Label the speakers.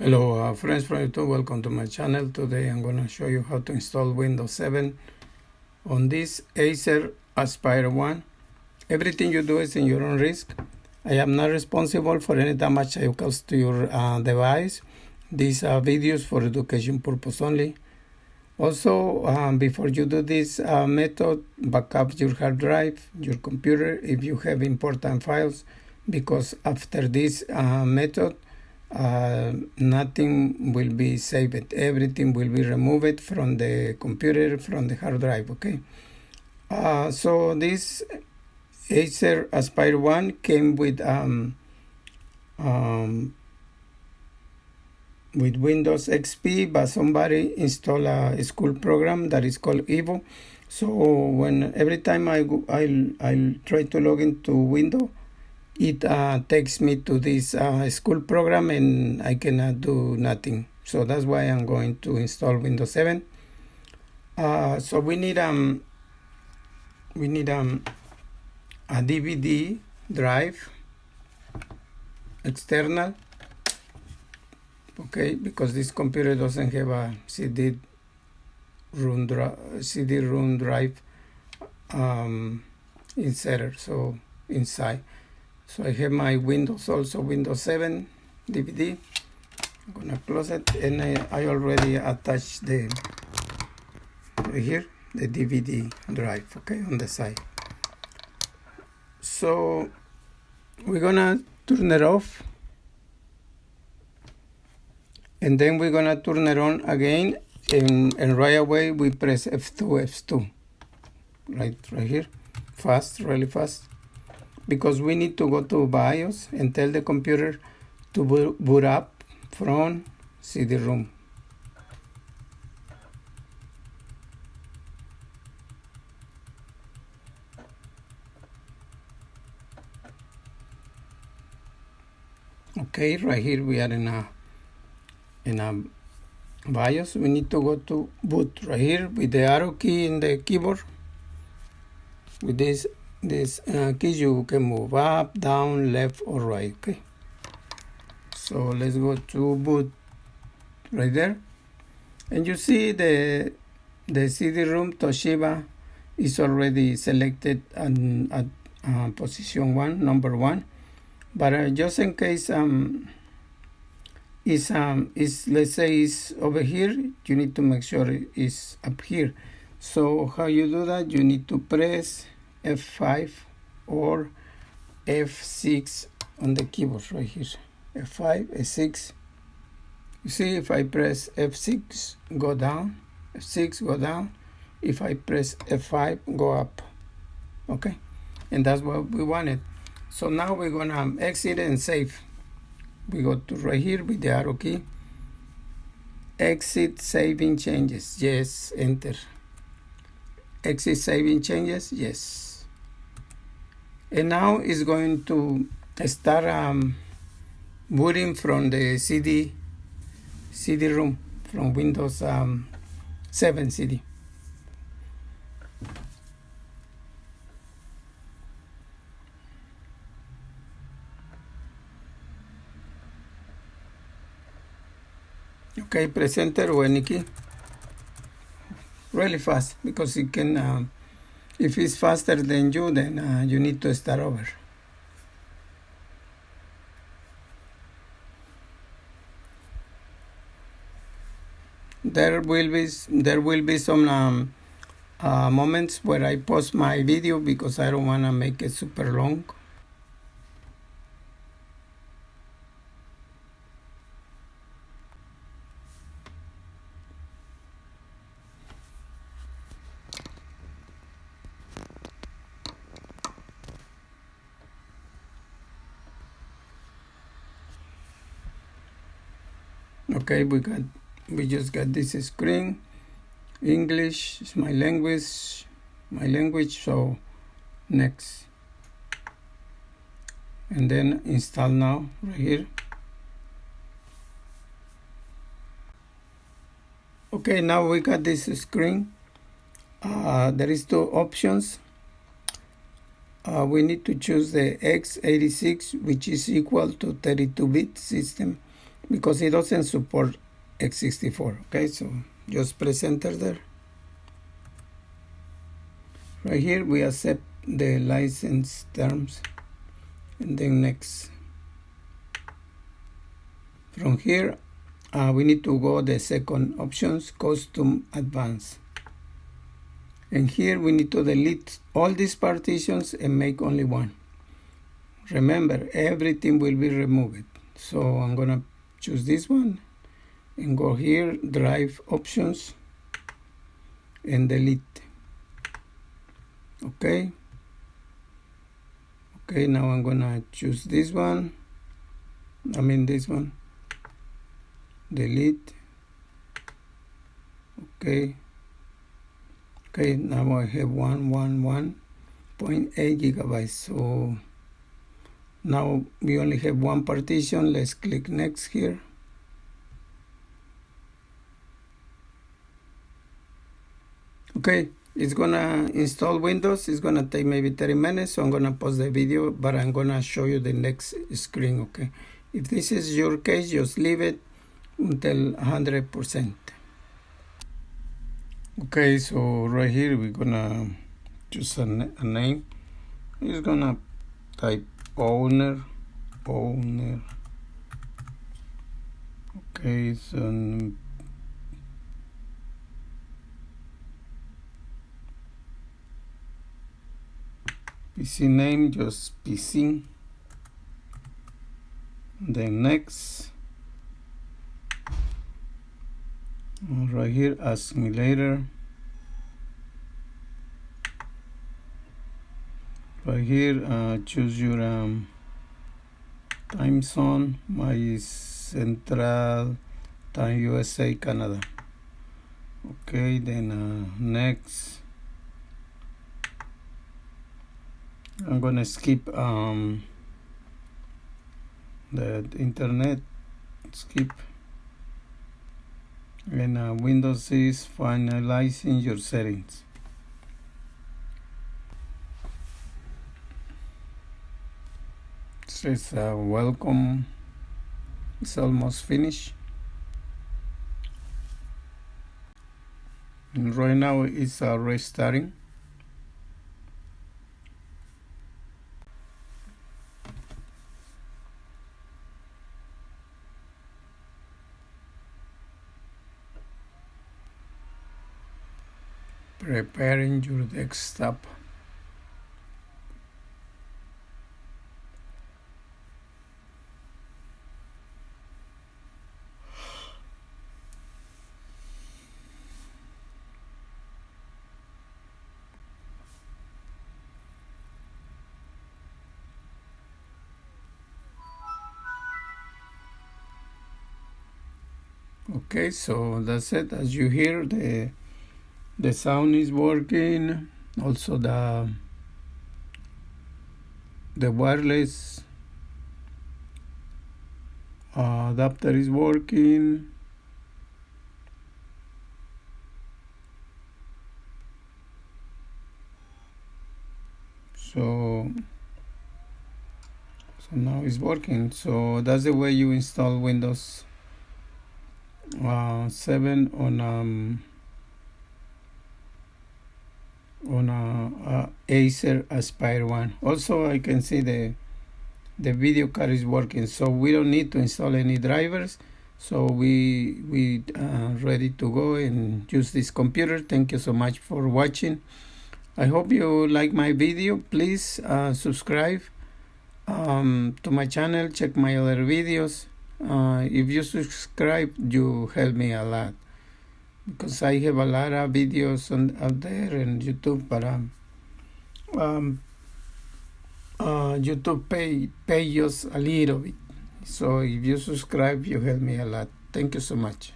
Speaker 1: Hello friends from YouTube, welcome to my channel. Today I'm going to show you how to install Windows 7 on this Acer Aspire 1. Everything you do is in your own risk. I am not responsible for any damage I cause to your device. These are videos for education purpose only. Also, before you do this method, back up your hard drive, your computer if you have important files, because after this method, nothing will be saved. Everything will be removed from the computer, from the hard drive. Okay. So this Acer Aspire 1 came with Windows XP, but somebody installed a school program that is called Evo. So every time I'll try to log into Windows, it takes me to this school program and I cannot do nothing. So that's why I'm going to install Windows 7. So we need a DVD drive, external. Okay, because this computer doesn't have a CD-ROM drive inserter, so inside. So I have my Windows, also Windows 7 DVD. I'm gonna close it, and I already attached right here the DVD drive, okay, on the side. So we're gonna turn it off, and then we're gonna turn it on again, and right away we press F2, right here, really fast. Because we need to go to BIOS and tell the computer to boot up from CD-ROM. Okay, right here we are in a BIOS. We need to go to boot right here with the arrow key in the keyboard. With this keys you can move up, down, left, or right. Okay, so let's go to boot right there, and you see the CD-ROM Toshiba is already selected at position 1, number 1. But just in case let's say is over here, you need to make sure it's up here. So how you do that? You need to press F5 or F6 on the keyboard right here. F5, F6. You see, if I press F6, go down. F6, go down. If I press F5, go up. Okay, and that's what we wanted. So now we're gonna exit and save. We go to right here with the arrow key. Exit saving changes. Yes, enter. Exit saving changes. Yes. And now it's going to start booting from the CD-ROM from Windows 7 CD. Okay, press enter or any key. Really fast, because it can. If it's faster than you, then you need to start over. There will be some moments where I pause my video because I don't want to make it super long. Okay, we just got this screen. English is my language, so next. And then install now right here. Okay, now we got this screen. There is two options. We need to choose the x86, which is equal to 32-bit system. because it doesn't support x64. Okay, so just press enter there. Right here we accept the license terms, and then next. From here we need to go the second options, custom advanced, and here we need to delete all these partitions and make only one. Remember, everything will be removed, so I'm gonna choose this one and go here, drive options, and delete. Okay, now I'm gonna choose this one, this one, delete. Okay, now I have 111.8 gigabytes. So now we only have one partition. Let's click next here. Okay, it's gonna install Windows. It's gonna take maybe 30 minutes, so I'm gonna pause the video, but I'm gonna show you the next screen. Okay, if this is your case, just leave it until 100%. Okay, so right here we're gonna choose a name. We're gonna type owner. Okay, so PC name, just PC. Then next. Right here, ask me later. Right here, choose your time zone. My Central Time, USA, Canada. Okay, then next. I'm gonna skip the internet. Skip. And Windows is finalizing your settings. It says welcome. It's almost finished. And right now it's restarting. Preparing your desktop. Okay, so that's it. As you hear, the sound is working. Also the wireless adapter is working. So now it's working. So that's the way you install Windows 7 on Acer Aspire 1. Also, I can see the video card is working, so we don't need to install any drivers. So we ready to go and use this computer. Thank you so much for watching. I hope you like my video. Please subscribe to my channel. Check my other videos. If you subscribe, you help me a lot, because I have a lot of videos out there in YouTube, but YouTube pay just a little bit. So if you subscribe, you help me a lot. Thank you so much.